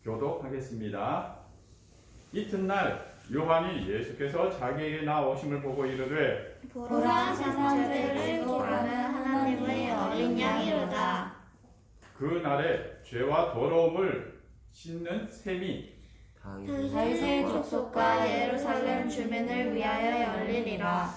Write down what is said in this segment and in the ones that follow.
교독하겠습니다. 이튿날 요한이 예수께서 자기에게 나오심을 보고 이르되 보라, 세상 죄를 지고 가는 하나님의 어린 양이로다. 그날에 죄와 더러움을 씻는 셈이 다윗의 족속과 예루살렘 주민을 위하여 열리리라.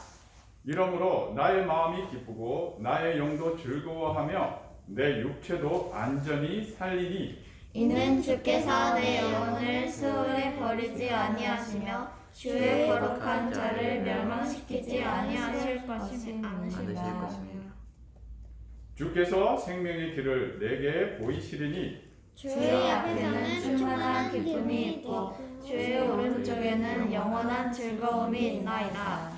이러므로 나의 마음이 기쁘고 나의 영도 즐거워하며 내 육체도 안전히 살리니 이는 주께서 내 영혼을 스올에 버리지 아니하시며 주의 거룩한 자를 멸망시키지 아니하실 것이니라. 주께서 생명의 길을 내게 보이시리니 주의 앞에는 충만한 기쁨이 있고 주의 오른쪽에는 영원한 즐거움이 있나이다.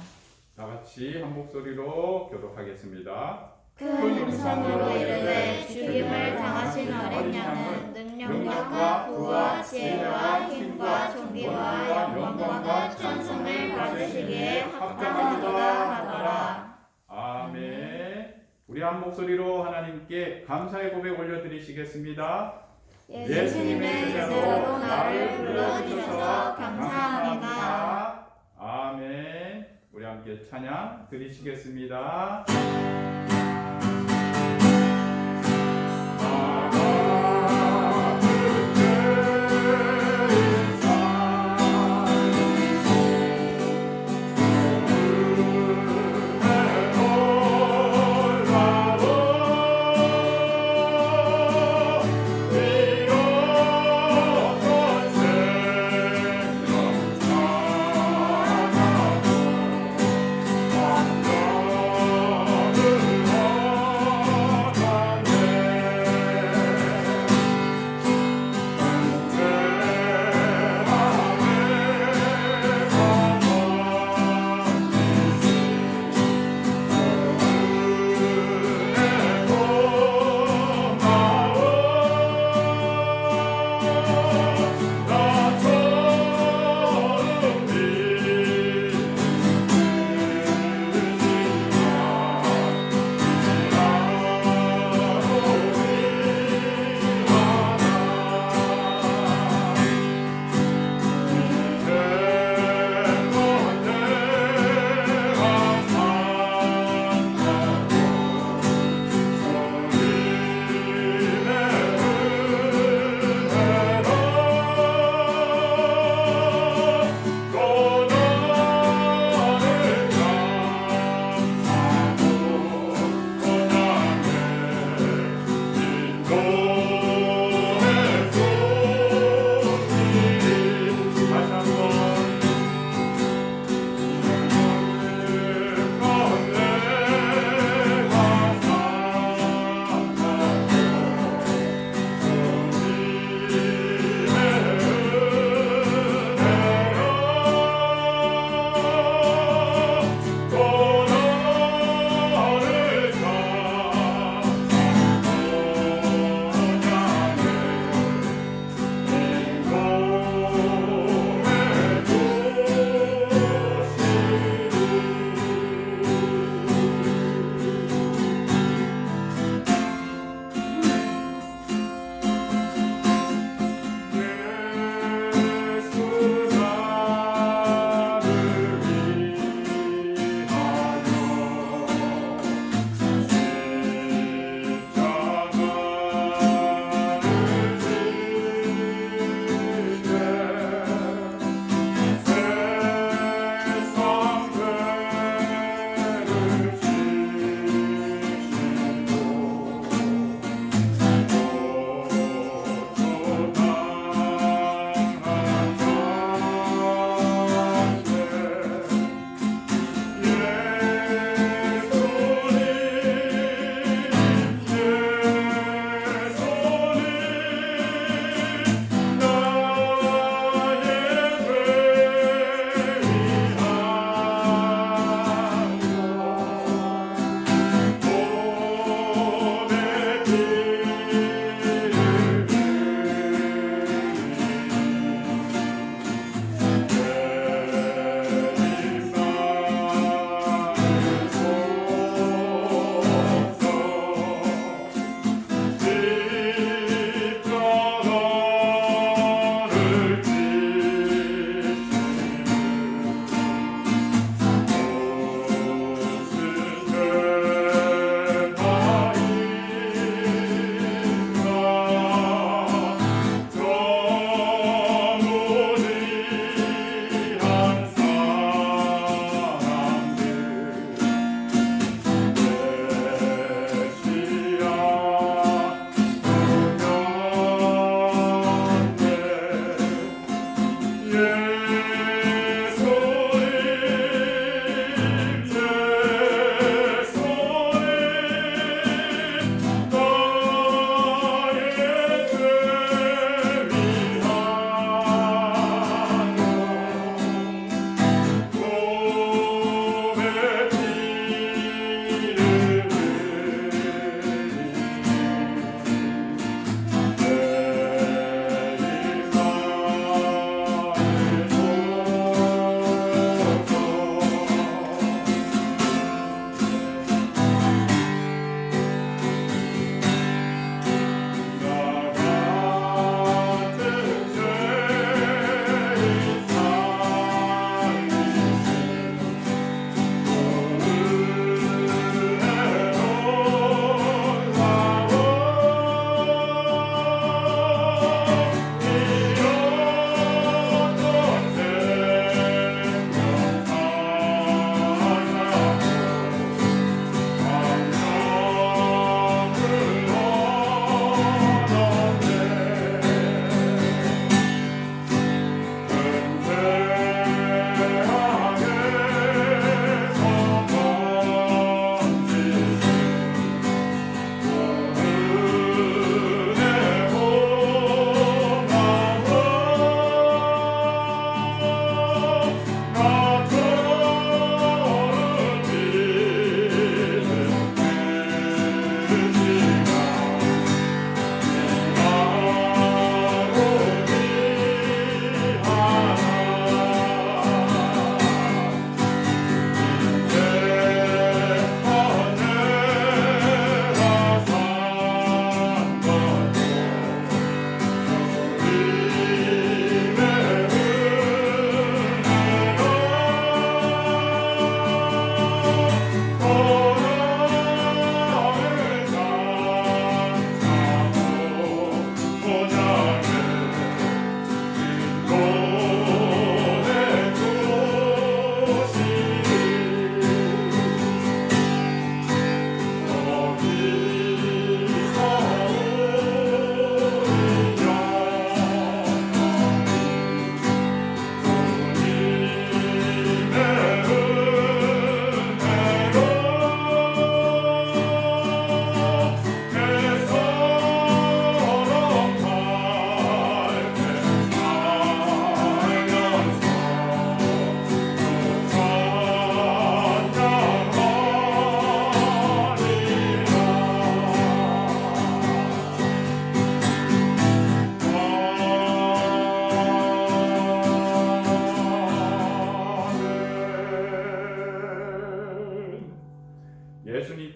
다 같이 한 목소리로 교독하겠습니다. 큰 음성으로 이르되 주님을 당하신 어린 양은 능력과 부와 지혜와 힘과 존귀와 영광과 찬송을 받으시기에 합당하도다 하더라. 아멘. 우리 한 목소리로 하나님께 감사의 고백 올려드리시겠습니다. 예수님의 제자로 나를 불러주셔서 감사합니다. 아멘. 우리 함께 찬양 드리시겠습니다. 주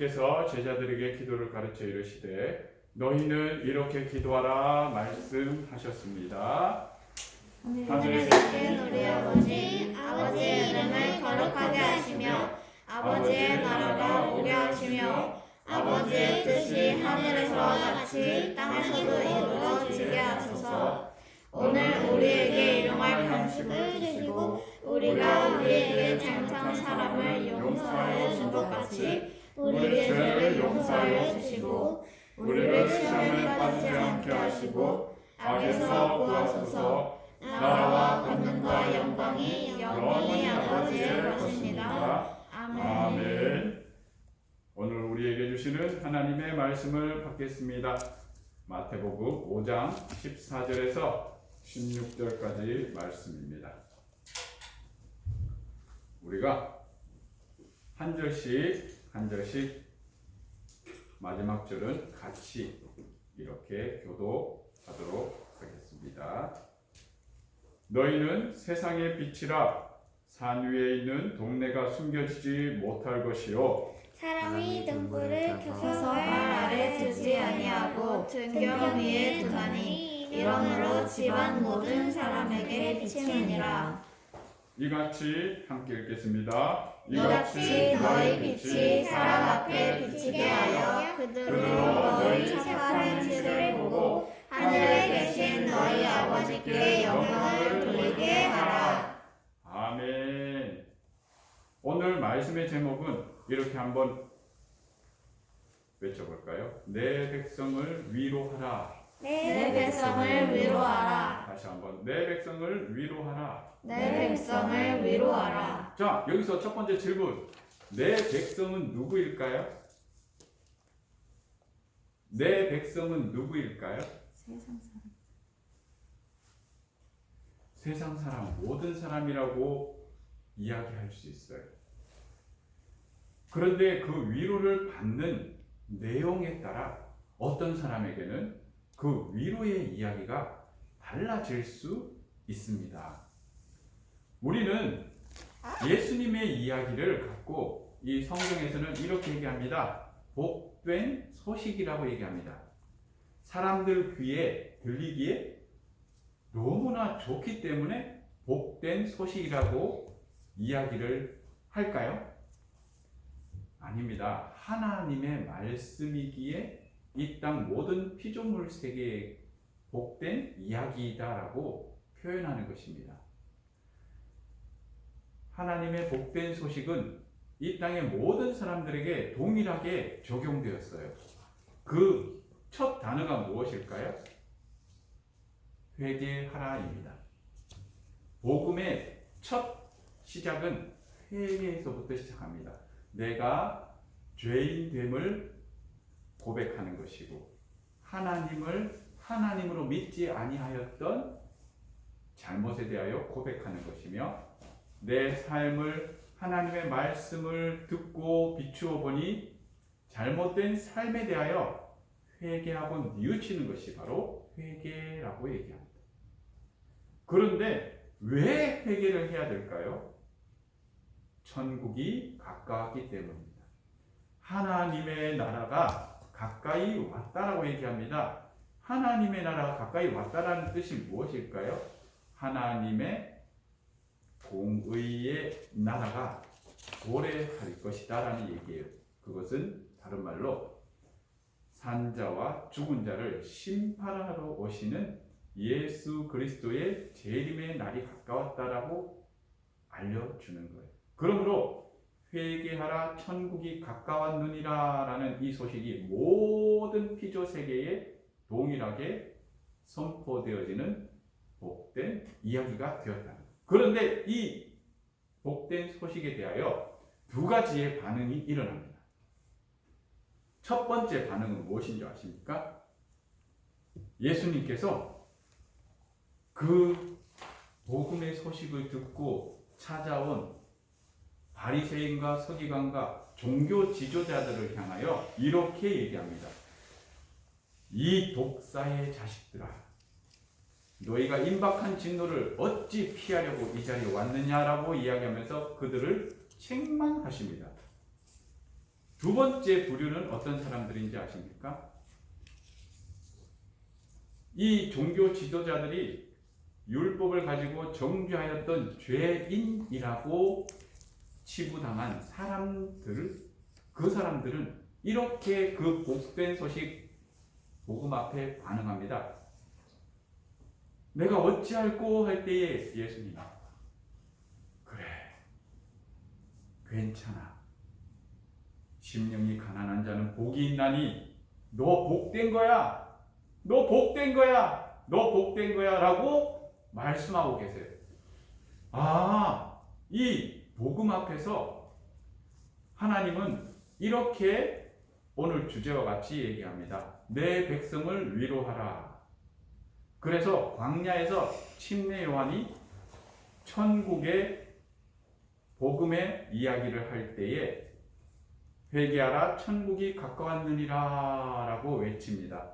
예수님께서 제자들에게 기도를 가르쳐 이르시되 너희는 이렇게 기도하라 말씀하셨습니다. 하늘에 계신 우리 아버지, 아버지의 이름을 거룩하게 하시며 아버지의 나라가 오게 하시며 아버지의 뜻이 하늘에서와 같이 땅에서도 이루어지게 하소서. 오늘 우리에게 일용할 간식을 주시고 우리가 우리에게 잘못한 사람을 용서하여 준 것 같이 우리의 죄를 용서하여 주시고 우리를 시험에 빠지지 않게 하시고 악에서 구하소서. 나라와 권능과 영광이 영원히 아버지의 것입니다. 아멘. 오늘 우리에게 주시는 하나님의 말씀을 받겠습니다. 마태복음 5장 14절에서 16절까지 말씀입니다. 우리가 한 절씩 마지막 절은 같이 이렇게 교도하도록 하겠습니다. 너희는 세상의 빛이라. 산 위에 있는 동네가 숨겨지지 못할 것이요 사람이 등불을 켜서 발 아래 두지 아니하고 등경 위에 두나니 이러므로 집안 모든 사람에게 비치느니라. 이같이 함께 읽겠습니다. 이같이 너희 빛이 사람 앞에 비치게 하여 그들로 너희 착한 행실을 보고 하늘에 계신 너희 아버지께 영광을 돌리게 하라. 아멘. 오늘 말씀의 제목은 이렇게 한번 외쳐볼까요? 내 백성을 위로하라. 내 백성을 위로하라. 다시 한번 내 백성을 위로하라. 내 백성을 위로하라. 자, 여기서 첫 번째 질문. 내 백성은 누구일까요? 내 백성은 누구일까요? 세상 사람, 모든 사람이라고 이야기할 수 있어요. 그런데 그 위로를 받는 내용에 따라 어떤 사람에게는 그 위로의 이야기가 달라질 수 있습니다. 우리는 예수님의 이야기를 갖고 이 성경에서는 이렇게 얘기합니다. 복된 소식이라고 얘기합니다. 사람들 귀에 들리기에 너무나 좋기 때문에 복된 소식이라고 이야기를 할까요? 아닙니다. 하나님의 말씀이기에 이 땅 모든 피조물 세계에 복된 이야기다라고 표현하는 것입니다. 하나님의 복된 소식은 이 땅의 모든 사람들에게 동일하게 적용되었어요. 그 첫 단어가 무엇일까요? 회개하라입니다. 복음의 첫 시작은 회개에서부터 시작합니다. 내가 죄인됨을 고백하는 것이고 하나님을 하나님으로 믿지 아니하였던 잘못에 대하여 고백하는 것이며 내 삶을 하나님의 말씀을 듣고 비추어 보니 잘못된 삶에 대하여 회개하고 뉘우치는 것이 바로 회개라고 얘기합니다. 그런데 왜 회개를 해야 될까요? 천국이 가까웠기 때문입니다. 하나님의 나라가 가까이 왔다라고 얘기합니다. 하나님의 나라가 가까이 왔다라는 뜻이 무엇일까요? 하나님의 공의의 나라가 도래할 것이다라는 얘기예요. 그것은 다른 말로 산자와 죽은 자를 심판하러 오시는 예수 그리스도의 재림의 날이 가까웠다라고 알려주는 거예요. 그러므로 회개하라 천국이 가까웠느니라 라는 이 소식이 모든 피조 세계에 동일하게 선포되어지는 복된 이야기가 되었다. 그런데 이 복된 소식에 대하여 두 가지의 반응이 일어납니다. 첫 번째 반응은 무엇인지 아십니까? 예수님께서 그 복음의 소식을 듣고 찾아온 바리새인과 서기관과 종교 지도자들을 향하여 이렇게 얘기합니다. 이 독사의 자식들아, 너희가 임박한 진노를 어찌 피하려고 이 자리에 왔느냐라고 이야기하면서 그들을 책망하십니다. 두 번째 부류는 어떤 사람들인지 아십니까? 이 종교 지도자들이 율법을 가지고 정죄하였던 죄인이라고 치부당한 사람들, 그 사람들은 이렇게 그 복된 소식 복음 앞에 반응합니다. 내가 어찌할꼬 할 때에 예수님, 그래, 괜찮아. 심령이 가난한 자는 복이 있나니 너 복된 거야. 너 복된 거야. 너 복된 거야 라고 말씀하고 계세요. 이 복음 앞에서 하나님은 이렇게 오늘 주제와 같이 얘기합니다. 내 백성을 위로하라. 그래서 광야에서 침례 요한이 천국의 복음의 이야기를 할 때에 회개하라 천국이 가까웠느니라 라고 외칩니다.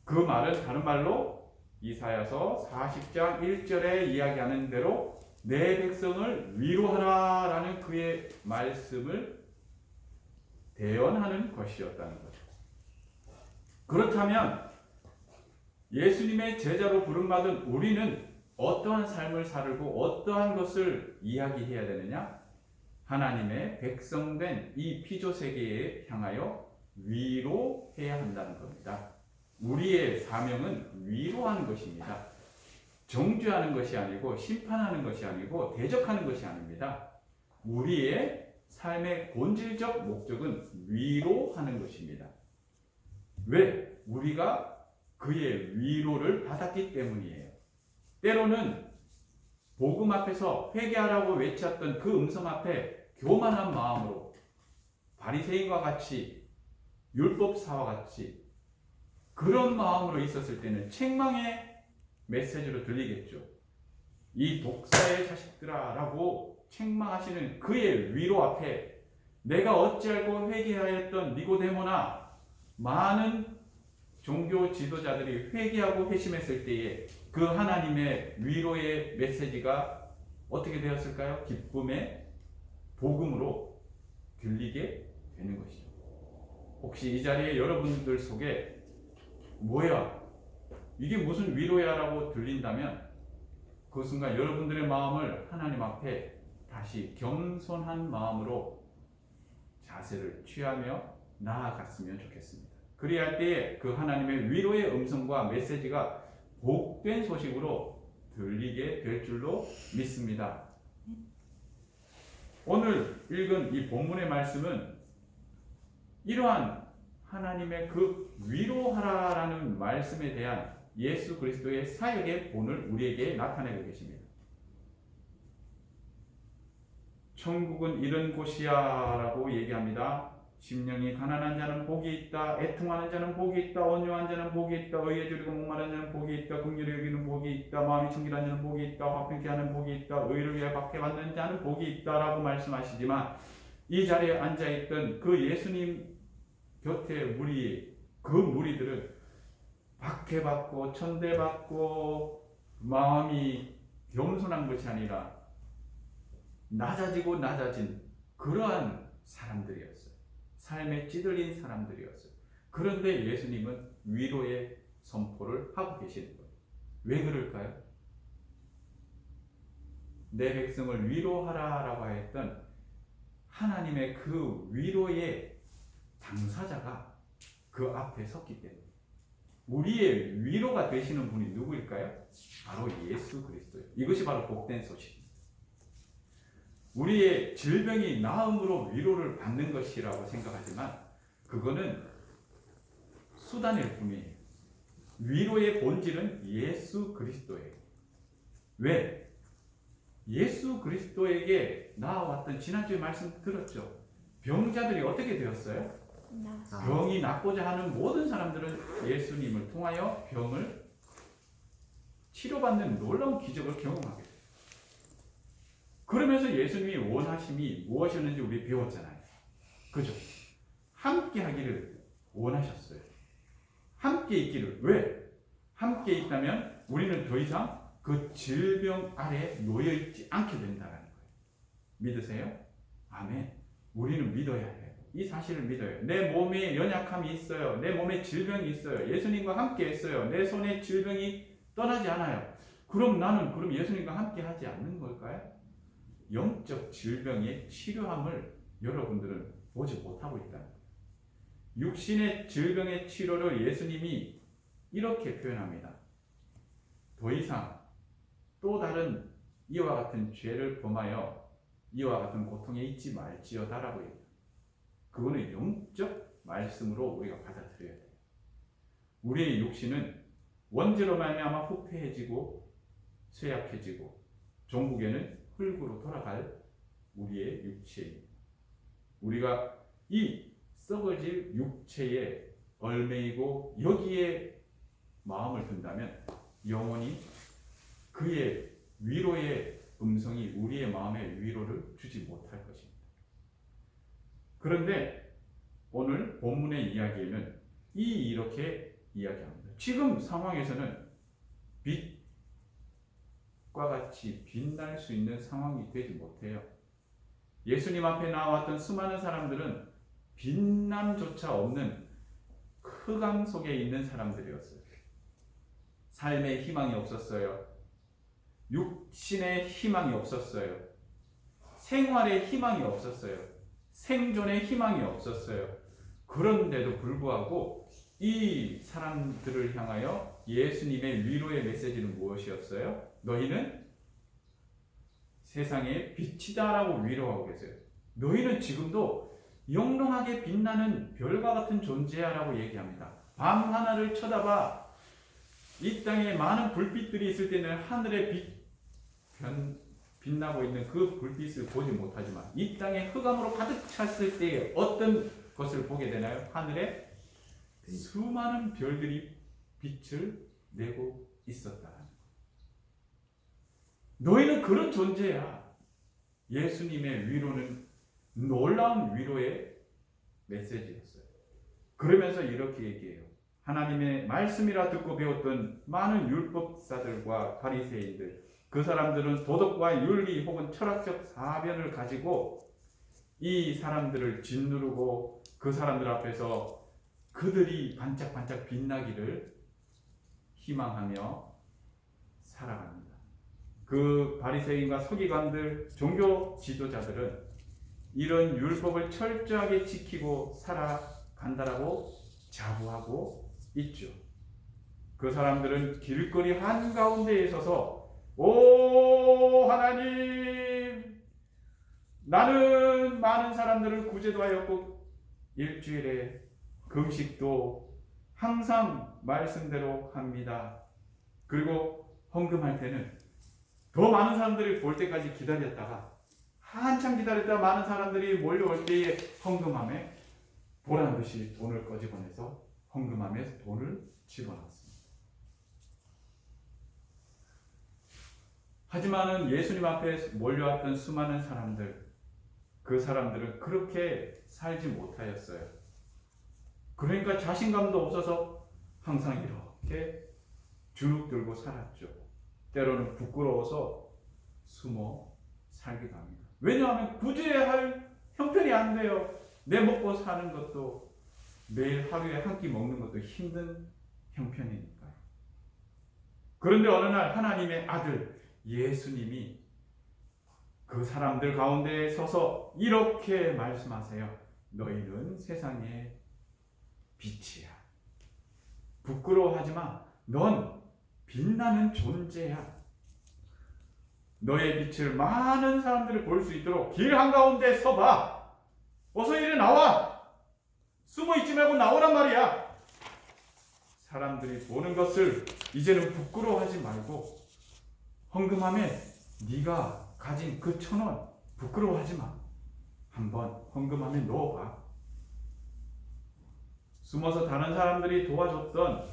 그 말은 다른 말로 이사야서 40장 1절에 이야기하는 대로 내 백성을 위로하라 라는 그의 말씀을 대언하는 것이었다는 거죠. 그렇다면 예수님의 제자로 부름받은 우리는 어떠한 삶을 살고 어떠한 것을 이야기해야 되느냐? 하나님의 백성된 이 피조세계에 향하여 위로해야 한다는 겁니다. 우리의 사명은 위로하는 것입니다. 정죄하는 것이 아니고 심판하는 것이 아니고 대적하는 것이 아닙니다. 우리의 삶의 본질적 목적은 위로하는 것입니다. 왜? 우리가 그의 위로를 받았기 때문이에요. 때로는 복음 앞에서 회개하라고 외쳤던 그 음성 앞에 교만한 마음으로 바리새인과 같이 율법사와 같이 그런 마음으로 있었을 때는 책망의 메시지로 들리겠죠. 이 독사의 자식들아 라고 책망하시는 그의 위로 앞에 내가 어찌알고 회개하였던 니고데모나 많은 종교 지도자들이 회개하고 회심했을 때에 그 하나님의 위로의 메시지가 어떻게 되었을까요? 기쁨의 복음으로 들리게 되는 것이죠. 혹시 이 자리에 여러분들 속에 뭐야? 이게 무슨 위로야? 라고 들린다면 그 순간 여러분들의 마음을 하나님 앞에 다시 겸손한 마음으로 자세를 취하며 나아갔으면 좋겠습니다. 그리야 할 때에 그 하나님의 위로의 음성과 메시지가 복된 소식으로 들리게 될 줄로 믿습니다. 오늘 읽은 이 본문의 말씀은 이러한 하나님의 그 위로하라라는 말씀에 대한 예수 그리스도의 사역의 본을 우리에게 나타내고 계십니다. 천국은 이런 곳이야 라고 얘기합니다. 심령이 가난한 자는 복이 있다. 애통하는 자는 복이 있다. 온유한 자는 복이 있다. 의에 줄이고 목마른 자는 복이 있다. 긍휼히 여기는 복이 있다. 마음이 청결한 자는 복이 있다. 화평케 하는 복이 있다. 의를 위해 박해받는 자는 복이 있다 라고 말씀하시지만 이 자리에 앉아있던 그 예수님 곁에 그 무리들은 박해받고 천대받고 마음이 겸손한 것이 아니라 낮아지고 낮아진 그러한 사람들이었어요. 삶에 찌들린 사람들이었어요. 그런데 예수님은 위로의 선포를 하고 계시는 거예요. 왜 그럴까요? 내 백성을 위로하라라고 했던 하나님의 그 위로의 당사자가 그 앞에 섰기 때문에 우리의 위로가 되시는 분이 누구일까요? 바로 예수 그리스도예요. 이것이 바로 복된 소식입니다. 우리의 질병이 나음으로 위로를 받는 것이라고 생각하지만 그거는 수단일 뿐이에요. 위로의 본질은 예수 그리스도예요. 왜? 예수 그리스도에게 나아왔던 지난주에 말씀 들었죠. 병자들이 어떻게 되었어요? 병이 낫고자 하는 모든 사람들은 예수님을 통하여 병을 치료받는 놀라운 기적을 경험하게 돼요. 그러면서 예수님이 원하심이 무엇이었는지 우리 배웠잖아요. 그죠? 함께 하기를 원하셨어요. 함께 있기를. 왜? 함께 있다면 우리는 더 이상 그 질병 아래 놓여있지 않게 된다는 거예요. 믿으세요? 아멘. 우리는 믿어야 해요. 이 사실을 믿어요. 내 몸에 연약함이 있어요. 내 몸에 질병이 있어요. 예수님과 함께 했어요. 내 손에 질병이 떠나지 않아요. 그럼 나는 예수님과 함께 하지 않는 걸까요? 영적 질병의 치료함을 여러분들은 보지 못하고 있다. 육신의 질병의 치료를 예수님이 이렇게 표현합니다. 더 이상 또 다른 이와 같은 죄를 범하여 이와 같은 고통에 있지 말지어다라고 얘기합니다. 그거는 영적 말씀으로 우리가 받아들여야 돼요. 우리의 육신은 원죄로 말미암아 후패해지고 쇠약해지고 종국에는 흙으로 돌아갈 우리의 육체입니다. 우리가 이 썩어질 육체에 얽매이고 여기에 마음을 둔다면 영원히 그의 위로의 음성이 우리의 마음에 위로를 주지 못할 것입니다. 그런데 오늘 본문의 이야기에는 이렇게 이야기합니다. 지금 상황에서는 빛과 같이 빛날 수 있는 상황이 되지 못해요. 예수님 앞에 나왔던 수많은 사람들은 빛남조차 없는 흑암 속에 있는 사람들이었어요. 삶의 희망이 없었어요. 육신의 희망이 없었어요. 생활의 희망이 없었어요. 생존의 희망이 없었어요. 그런데도 불구하고 이 사람들을 향하여 예수님의 위로의 메시지는 무엇이었어요? 너희는 세상의 빛이다라고 위로하고 계세요. 너희는 지금도 영롱하게 빛나는 별과 같은 존재야라고 얘기합니다. 밤 하나를 쳐다봐 이 땅에 많은 불빛들이 있을 때는 하늘에 빛나고 있는 그 불빛을 보지 못하지만 이 땅에 흑암으로 가득 찼을 때에 어떤 것을 보게 되나요? 하늘에 수많은 별들이 빛을 내고 있었다. 너희는 그런 존재야. 예수님의 위로는 놀라운 위로의 메시지였어요. 그러면서 이렇게 얘기해요. 하나님의 말씀이라 듣고 배웠던 많은 율법사들과 바리새인들, 그 사람들은 도덕과 윤리 혹은 철학적 사변을 가지고 이 사람들을 짓누르고 그 사람들 앞에서 그들이 반짝반짝 빛나기를 희망하며 살아갑니다. 그 바리새인과 서기관들, 종교 지도자들은 이런 율법을 철저하게 지키고 살아간다라고 자부하고 있죠. 그 사람들은 길거리 한가운데에 서서 오 하나님, 나는 많은 사람들을 구제도 하였고 일주일에 금식도 항상 말씀대로 합니다. 그리고 헌금할 때는 더 많은 사람들이 볼 때까지 기다렸다가 한참 기다렸다가 많은 사람들이 몰려올 때에 헌금함에 보란 듯이 돈을 꺼집어내서 헌금함에 돈을 집어넣습니다. 하지만은 예수님 앞에 몰려왔던 수많은 사람들, 그 사람들은 그렇게 살지 못하였어요. 그러니까 자신감도 없어서 항상 이렇게 주눅 들고 살았죠. 때로는 부끄러워서 숨어 살기도 합니다. 왜냐하면 구제할 형편이 안 돼요. 내 먹고 사는 것도 매일 하루에 한 끼 먹는 것도 힘든 형편이니까요. 그런데 어느 날 하나님의 아들 예수님이 그 사람들 가운데 서서 이렇게 말씀하세요. 너희는 세상의 빛이야. 부끄러워하지 마. 넌 빛나는 존재야. 너의 빛을 많은 사람들이 볼 수 있도록 길 한가운데 서봐. 어서 이리 나와. 숨어 있지 말고 나오란 말이야. 사람들이 보는 것을 이제는 부끄러워하지 말고 헌금함에 네가 가진 그 1,000원 부끄러워하지 마. 한번 헌금함에 넣어봐. 숨어서 다른 사람들이 도와줬던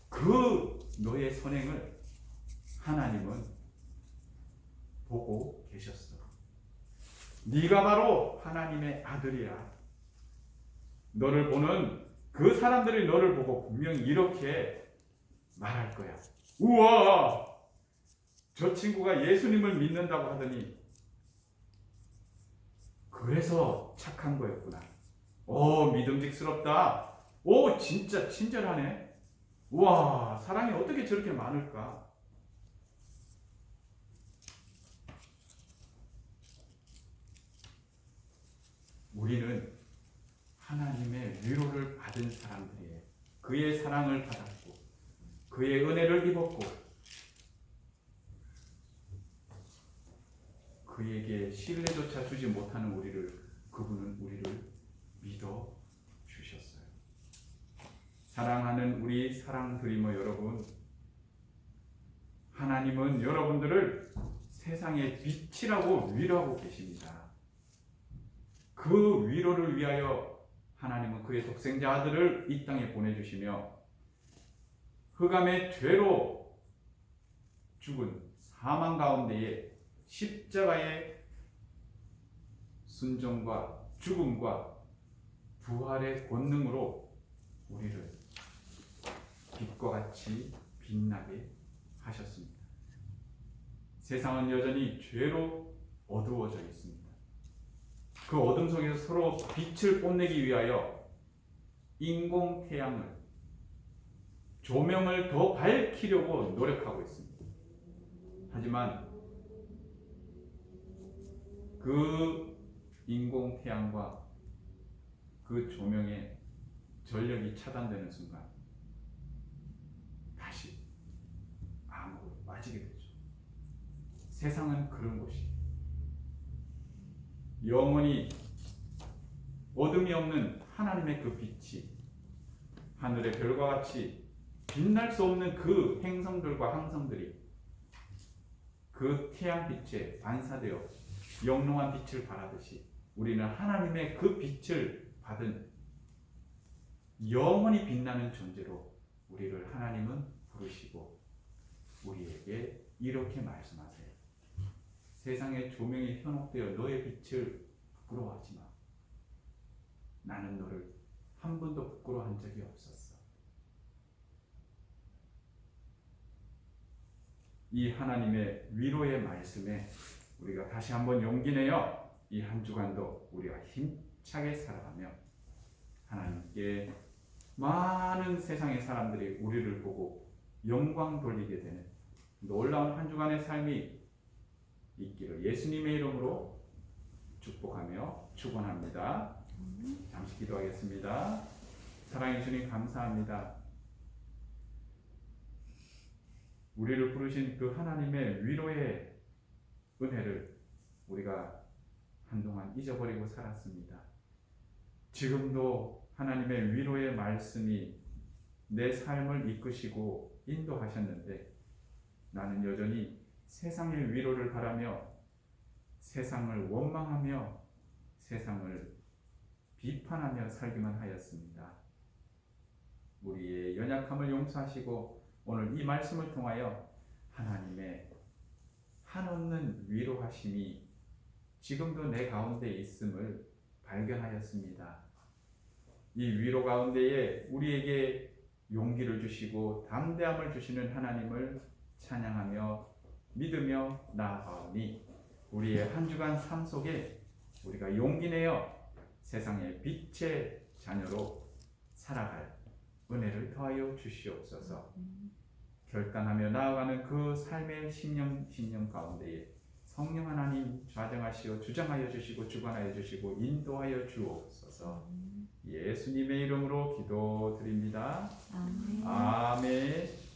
그 너의 선행을 하나님은 보고 계셨어. 네가 바로 하나님의 아들이야. 너를 보는 그 사람들이 너를 보고 분명히 이렇게 말할 거야. 우와! 저 친구가 예수님을 믿는다고 하더니 그래서 착한 거였구나. 믿음직스럽다. 오, 진짜 친절하네. 와, 사랑이 어떻게 저렇게 많을까? 우리는 하나님의 위로를 받은 사람들이에요. 그의 사랑을 받았고 그의 은혜를 입었고 그에게 신뢰조차 주지 못하는 그분은 우리를 믿어 주셨어요. 사랑하는 우리 사랑 드리머 여러분, 하나님은 여러분들을 세상의 빛이라고 위로하고 계십니다. 그 위로를 위하여 하나님은 그의 독생자 아들을 이 땅에 보내주시며 흑암의 죄로 죽은 사망 가운데에 십자가의 순종과 죽음과 부활의 권능으로 우리를 빛과 같이 빛나게 하셨습니다. 세상은 여전히 죄로 어두워져 있습니다. 그 어둠 속에서 서로 빛을 뽐내기 위하여 인공 태양을 조명을 더 밝히려고 노력하고 있습니다. 하지만 그 인공 태양과 그 조명의 전력이 차단되는 순간 다시 암으로 빠지게 되죠. 세상은 그런 곳이에요. 영원히 어둠이 없는 하나님의 그 빛이 하늘의 별과 같이 빛날 수 없는 그 행성들과 항성들이 그 태양빛에 반사되어 영롱한 빛을 발하듯이 우리는 하나님의 그 빛을 받은 영원히 빛나는 존재로 우리를 하나님은 부르시고 우리에게 이렇게 말씀하세요. 세상의 조명이 현혹되어 너의 빛을 부끄러워하지 마. 나는 너를 한 번도 부끄러워한 적이 없었어. 이 하나님의 위로의 말씀에 우리가 다시 한번 용기 내어 이 한 주간도 우리가 힘차게 살아가며 하나님께 많은 세상의 사람들이 우리를 보고 영광 돌리게 되는 놀라운 한 주간의 삶이 있기를 예수님의 이름으로 축복하며 축원합니다. 잠시 기도하겠습니다. 사랑해 주님 감사합니다. 우리를 부르신 그 하나님의 위로의 은혜를 우리가 한동안 잊어버리고 살았습니다. 지금도 하나님의 위로의 말씀이 내 삶을 이끄시고 인도하셨는데 나는 여전히 세상의 위로를 바라며 세상을 원망하며 세상을 비판하며 살기만 하였습니다. 우리의 연약함을 용서하시고 오늘 이 말씀을 통하여 하나님의 한없는 위로하심이 지금도 내 가운데 있음을 발견하였습니다. 이 위로 가운데에 우리에게 용기를 주시고 담대함을 주시는 하나님을 찬양하며 믿으며 나아가오니 우리의 한 주간 삶 속에 우리가 용기 내어 세상의 빛의 자녀로 살아갈 은혜를 더하여 주시옵소서. 결단하며 나아가는 그 삶의 신령 가운데에 성령 하나님 좌정하시어 주장하여 주시고 주관하여 주시고 인도하여 주옵소서. 예수님의 이름으로 기도드립니다. 아멘.